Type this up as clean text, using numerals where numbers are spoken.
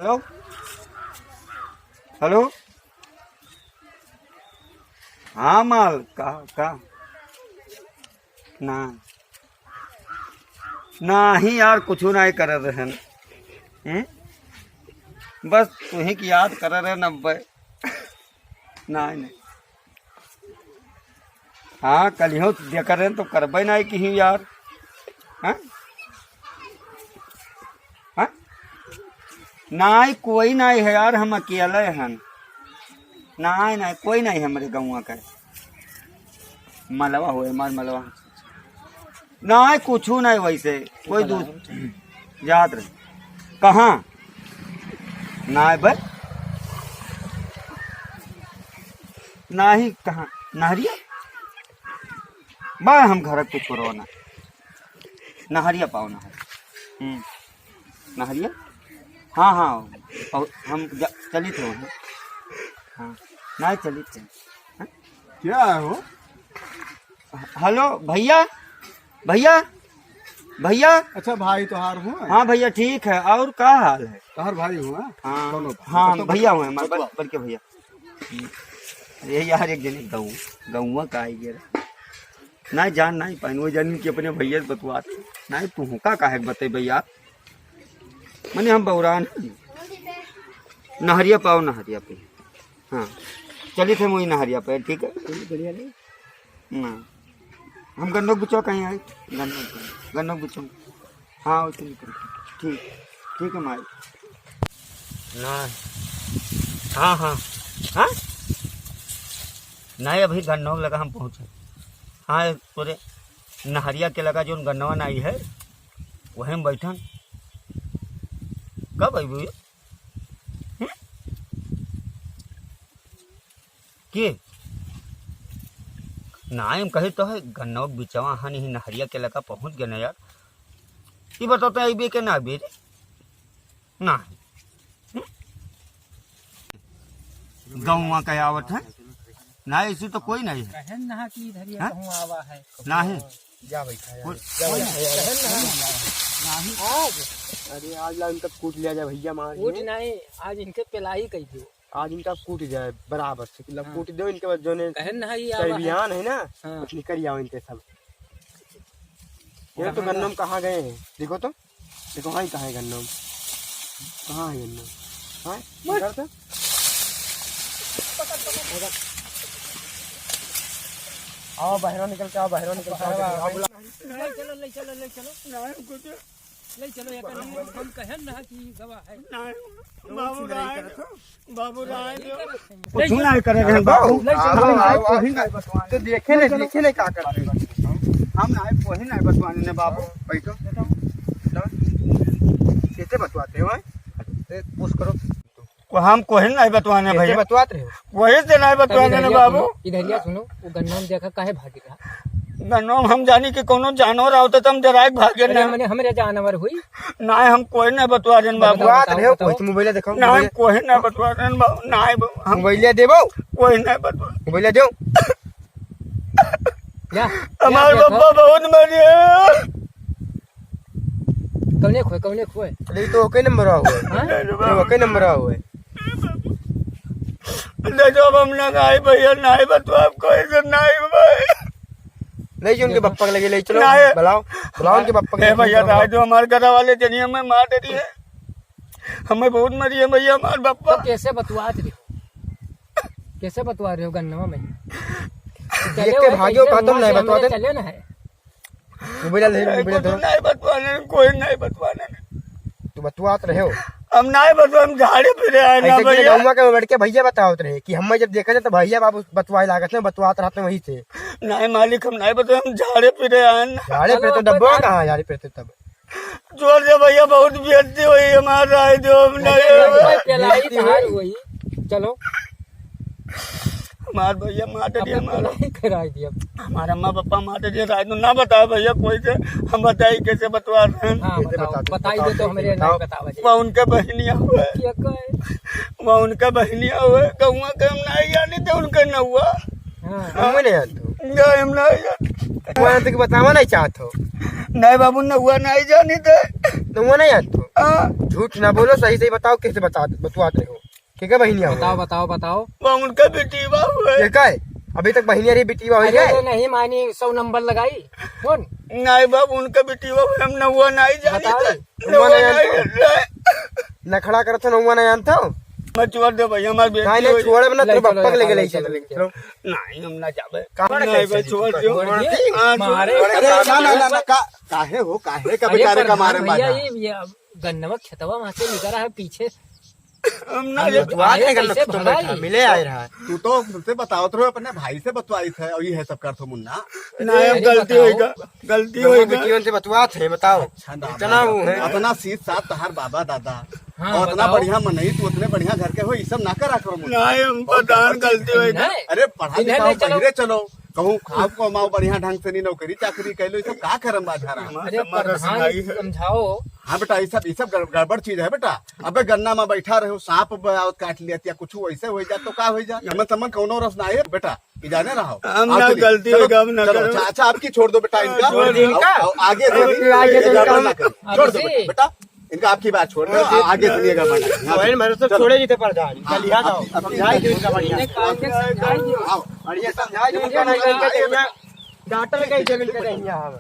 Hello hello. हाँ माल का ना नहीं यार कुछ नहीं कर रहे हैं। बस तुम्हें की याद कर रहे 90 नहीं। हाँ कल हो देख रहे तो करबे नहीं कहीं यार। हाँ हाँ नहीं कोई नहीं है यार, हम अकेले हैं। नहीं कोई नहीं है हमारे गाँव का। मलवा हो हमारे मलवा नहीं कुछ नहीं वैसे कोई दूर याद रहे कहाँ नहीं बस नहीं कहाँ नहरिया बा हम घर कुछ करो ना नहरिया पाओ नहर नहरिया। हाँ हम चली थे वहाँ। हाँ नहीं चली थे। हाँ? क्या है वो? हेलो भैया भैया भैया। अच्छा भाई तोहार हुआ? हाँ भैया ठीक है। और क्या हाल है? तोहार भाई हुआ? हाँ भैया हुए हमारे बल्कि भैया। ये यार एक जने गाँव का आई गया नहीं जान नहीं पाइन वो जान के अपने भैया से बतवाते नहीं तू का काहे बते भैया मैंने हम बौरान नहरिया पाओ नहरिया पे। हाँ चलिए थे वही नहरिया पे ठीक है। बढ़िया नहीं हाँ हम गन्नों बुचो कहीं आए गन्नों बुचो। हाँ वैसे ठीक ठीक है माई ना। हाँ हाँ हाँ नहीं अभी गन्नों लगा हम पहुँचे। हाँ पूरे नहरिया के लगा जो गन्नवा आई है वहीं में बैठन कब आई भैया के ना हम कहे तो है गन्नवा बिचवा हाँ नहीं नहरिया के लगा पहुँच गए ना यार। ये बताओ तो आई के ना अभी ना गाँव का आवत है ना ऐसी तो कोई नहीं है। नहीं अरे आज ला इनका कूट लिया जाए भैया मार कूट नहीं आज इनके पिलाई कही थी। आज इनका कूट जाए बराबर से मतलब कूट दो इनके बाद जो ने है बिहान है ना कुछ निकल आओ इनके सब। ये तो गन्नम कहाँ गए हैं देखो तो देखो हाँ कहाँ है गन्नम कहाँ है गन्नम हाँ आओ बाहर निकल के आओ बाहर निकल के आओ चलो ले चलो ले चलो हम कहें ना कि गवाह है बाबू कुछ नहीं कर रहे हैं बाबू तो देखे नहीं क्या करते हम नहीं कोई नहीं बतवाने ने बाबू बैठो कैसे बतवाते हो पूछ करो हम कोई नहीं बतवाने भैया बतवाते रहे वही से नहीं बतवाने ने बाबू। इधर सुनो वो गन्ना में देखा काहे भागी रहा गन्नो हम जानी कि कोनो जानवर आओ तो हम डायरेक्ट भागे नहीं मैंने हमारे जानवर हुई नहीं हम कोई नहीं बतवा देन बाबू। मोबाइल देखो नहीं कोई नहीं बतवा देन बाबू नहीं हम मोबाइल देबो कोई नहीं बतवा मोबाइल दो हमारे पापा बहुत मरे कौने खोए अरे तो कई नंबर हुआ कई नंबर हुआ जब हम लगाए भैया नहीं बतवा कोई से नहीं भाई नहीं जो उनके पप्पा के लगे ले चलो बुलाओ उनके पप्पा के भैया राय जो हमारे घर वाले जनिया में मार दे रही है हमें बहुत मरी है भैया हमारे पापा। तो कैसे बतवा रहे हो गन्नवा में देख के भागियो का तुम नहीं बतवाते चले ना है मोबाइल नहीं बतवाने कोई नहीं बतवाने तू बतवात रहे हो हम नहीं बतवा हम झाड़े फिरे आए ना भैया के बैठ के भैया बताओ रहे कि हम जब देखा तो भैया बाबू बतवाए लागत में बतवात रहते वही थे नहीं मालिक हम नहीं बतवा हम झाड़े फिरे आए ना। झाड़े फिरे तो डब्बा कहाँ झाड़े फिरते तब जोर से भैया बहुत बेइज्जती हुई हमारा राय जो हम नहीं चलो हमारे भैया मार दिया कराई दिया हमारे अम्मा पापा मार दिया राय तो ना बताओ भैया कोई से हम बताइए कैसे बतवा रहे हैं। बताई दे तो हमारे नहीं बतावा वह उनका बहनिया हुआ वह उनका बहनिया हुआ गाँव के हम नहीं जाने थे उनका न हुआ हम नहीं बतावा नहीं चाहते नहीं बाबू न हुआ नहीं जाने थे नहीं जानते झूठ ना बोलो, सही सही बताओ, कैसे बतवाते हो? ठीक है बहनिया बताओ बताओ बताओ। वो उनका बेटीवा हुआ है। ठीक है, अभी तक बहनिया रही बेटीवा हो अरे गया। नहीं मानी, 100 नंबर लगाई फोन। नहीं बाबू उनका बेटीवा हुआ है, हम नहुआ नहीं बताओ। जानते। नहुआ नहीं जानते। नखड़ा कर तो नौवा नहीं जानता हो। मत छोड़ दे भाई, हमारी बेटी नहीं नहीं हुई। छोड़ बना, तेरे ले चलो, पप्पा के लेके ले ले चलो, चलो। ले चलो। नहीं हम ना जावे। कहाँ नहीं कैसे भाई छोड़ दो। छोड़िए, मारे अरे ना काहे हो, काहे का बेचारे का मारे भैया, बाजा। ये गन्नवा खेतवा वहां से निकल रहा है पीछे। हम ना हम जावे। बतवा आए के कैसे तो भगाई? बैठा, मिले आए रहा। तू तो मुझसे बताओ तो अपने भाई से बतवाई थे, और ये है सब कर तो मुन्ना। नहीं अब गलती होएगा, गलती दोनों होएगा। बेटियों से बतवा थे, बताओ इतना वो है। अपना सीत साथ तहार बाबा दादा हाँ, और इतना बताओ। बढ़िया मनई, तू उतने बढ़िया घर के हो, ये सब ना करा करो मुन्ना। नहीं हम पठान गलती होएगा। नहीं, अरे पढ़ा इन्हें लिखा ले चलो। बहिरे चलो, कहूँ खाओ कमाओ बढ़िया ढंग से, नहीं नौकरी चाकरी कैलो, ये सब का करम बाझा रहा। अरे हमारा प्रधान सुनाई है। समझाओ। हाँ बेटा, ये सब गड़बड़ चीज है बेटा। अबे गन्ना में बैठा रहो, सांप काट लिया या कुछ वैसे हो जा तो का हो जा, हमें समझ कौनो रस ना है बेटा, कि जाने रहो। हम आओ ना चलिए, गलती चलो, होगा, हम ना चलो, करो। अच्छा आपकी छोड़ दो बेटा इनका, छोड़ दो इनका। आगे से आगे से ये गड़बड़ इनका। ना करो, छोड़ दो आगे से। बेटा, इनका आपकी बात छोड़ दो, आगे से ये गड़बड़ ना करो। मेरे सब छोड़े जीते प्रधान, चल यहाँ जाओ, समझाई दो इनका बढ़िया। इन्हें काहे समझाई दियो? आओ बढ़िया समझाई दो इनका, नहीं तो इनका जमीन डांटल गई जमीन के नहीं यहाँ।